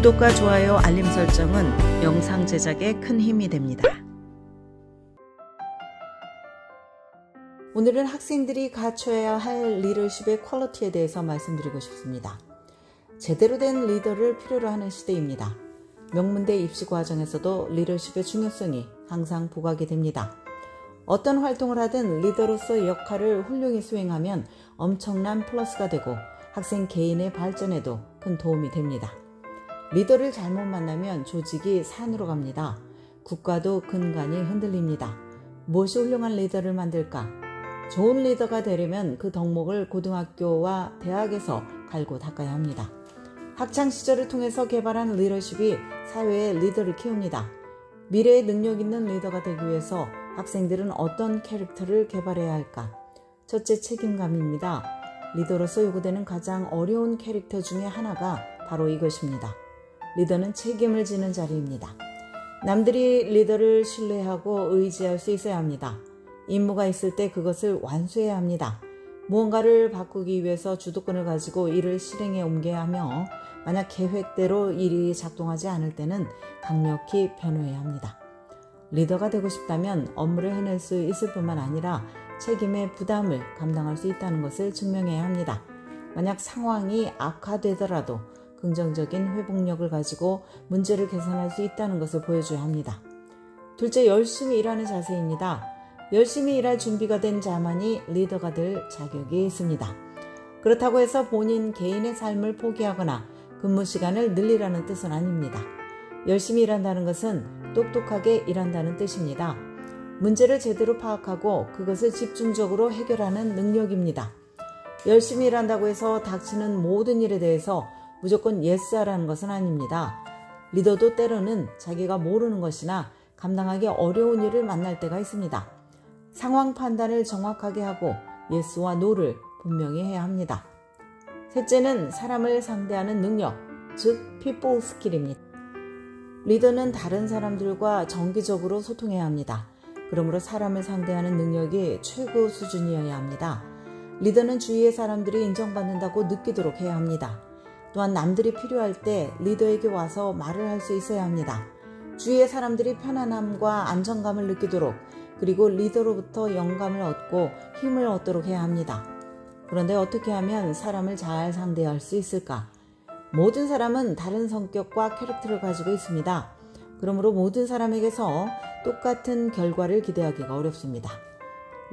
구독과 좋아요, 알림 설정은 영상 제작에 큰 힘이 됩니다. 오늘은 학생들이 갖춰야 할 리더십의 퀄리티에 대해서 말씀드리고 싶습니다. 제대로 된 리더를 필요로 하는 시대입니다. 명문대 입시 과정에서도 리더십의 중요성이 항상 부각이 됩니다. 어떤 활동을 하든 리더로서 역할을 훌륭히 수행하면 엄청난 플러스가 되고 학생 개인의 발전에도 큰 도움이 됩니다. 리더를 잘못 만나면 조직이 산으로 갑니다. 국가도 근간이 흔들립니다. 무엇이 훌륭한 리더를 만들까? 좋은 리더가 되려면 그 덕목을 고등학교와 대학에서 갈고 닦아야 합니다. 학창시절을 통해서 개발한 리더십이 사회의 리더를 키웁니다. 미래의 능력 있는 리더가 되기 위해서 학생들은 어떤 캐릭터를 개발해야 할까? 첫째, 책임감입니다. 리더로서 요구되는 가장 어려운 캐릭터 중에 하나가 바로 이것입니다. 리더는 책임을 지는 자리입니다. 남들이 리더를 신뢰하고 의지할 수 있어야 합니다. 임무가 있을 때 그것을 완수해야 합니다. 무언가를 바꾸기 위해서 주도권을 가지고 일을 실행에 옮겨야 하며 만약 계획대로 일이 작동하지 않을 때는 강력히 변호해야 합니다. 리더가 되고 싶다면 업무를 해낼 수 있을 뿐만 아니라 책임의 부담을 감당할 수 있다는 것을 증명해야 합니다. 만약 상황이 악화되더라도 긍정적인 회복력을 가지고 문제를 개선할 수 있다는 것을 보여줘야 합니다. 둘째, 열심히 일하는 자세입니다. 열심히 일할 준비가 된 자만이 리더가 될 자격이 있습니다. 그렇다고 해서 본인 개인의 삶을 포기하거나 근무 시간을 늘리라는 뜻은 아닙니다. 열심히 일한다는 것은 똑똑하게 일한다는 뜻입니다. 문제를 제대로 파악하고 그것을 집중적으로 해결하는 능력입니다. 열심히 일한다고 해서 닥치는 모든 일에 대해서 무조건 예스하라는 것은 아닙니다. 리더도 때로는 자기가 모르는 것이나 감당하기 어려운 일을 만날 때가 있습니다. 상황 판단을 정확하게 하고 예스와 노를 분명히 해야 합니다. 셋째는 사람을 상대하는 능력, 즉 people skill입니다. 리더는 다른 사람들과 정기적으로 소통해야 합니다. 그러므로 사람을 상대하는 능력이 최고 수준이어야 합니다. 리더는 주위의 사람들이 인정받는다고 느끼도록 해야 합니다. 또한 남들이 필요할 때 리더에게 와서 말을 할 수 있어야 합니다. 주위의 사람들이 편안함과 안정감을 느끼도록 그리고 리더로부터 영감을 얻고 힘을 얻도록 해야 합니다. 그런데 어떻게 하면 사람을 잘 상대할 수 있을까? 모든 사람은 다른 성격과 캐릭터를 가지고 있습니다. 그러므로 모든 사람에게서 똑같은 결과를 기대하기가 어렵습니다.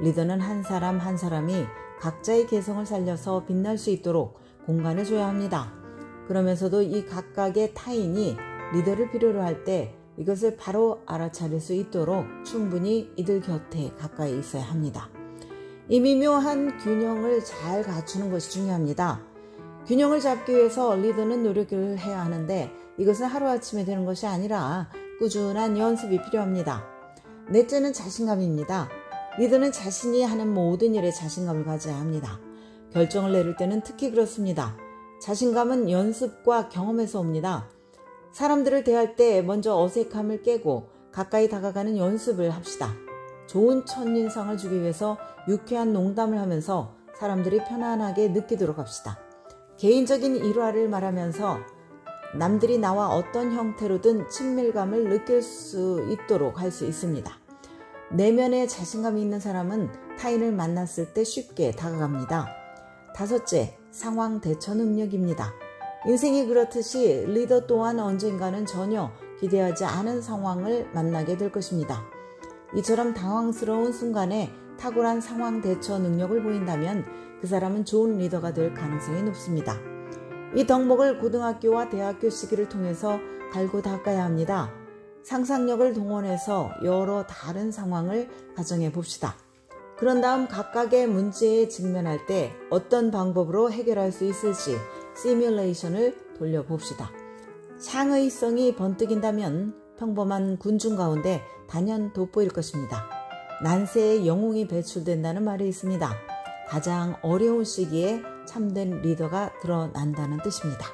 리더는 한 사람 한 사람이 각자의 개성을 살려서 빛날 수 있도록 공간을 줘야 합니다. 그러면서도 이 각각의 타인이 리더를 필요로 할 때 이것을 바로 알아차릴 수 있도록 충분히 이들 곁에 가까이 있어야 합니다. 이 미묘한 균형을 잘 갖추는 것이 중요합니다. 균형을 잡기 위해서 리더는 노력을 해야 하는데 이것은 하루아침에 되는 것이 아니라 꾸준한 연습이 필요합니다. 넷째는 자신감입니다. 리더는 자신이 하는 모든 일에 자신감을 가져야 합니다. 결정을 내릴 때는 특히 그렇습니다. 자신감은 연습과 경험에서 옵니다. 사람들을 대할 때 먼저 어색함을 깨고 가까이 다가가는 연습을 합시다. 좋은 첫인상을 주기 위해서 유쾌한 농담을 하면서 사람들이 편안하게 느끼도록 합시다. 개인적인 일화를 말하면서 남들이 나와 어떤 형태로든 친밀감을 느낄 수 있도록 할 수 있습니다. 내면에 자신감이 있는 사람은 타인을 만났을 때 쉽게 다가갑니다. 다섯째, 상황 대처 능력입니다. 인생이 그렇듯이 리더 또한 언젠가는 전혀 기대하지 않은 상황을 만나게 될 것입니다. 이처럼 당황스러운 순간에 탁월한 상황 대처 능력을 보인다면 그 사람은 좋은 리더가 될 가능성이 높습니다. 이 덕목을 고등학교와 대학교 시기를 통해서 갈고 닦아야 합니다. 상상력을 동원해서 여러 다른 상황을 가정해 봅시다. 그런 다음 각각의 문제에 직면할 때 어떤 방법으로 해결할 수 있을지 시뮬레이션을 돌려봅시다. 창의성이 번뜩인다면 평범한 군중 가운데 단연 돋보일 것입니다. 난세에 영웅이 배출된다는 말이 있습니다. 가장 어려운 시기에 참된 리더가 드러난다는 뜻입니다.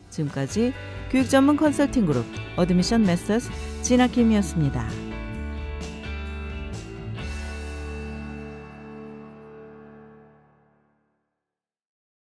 지금까지 교육 전문 컨설팅 그룹 어드미션 메서스 진아킴이었습니다.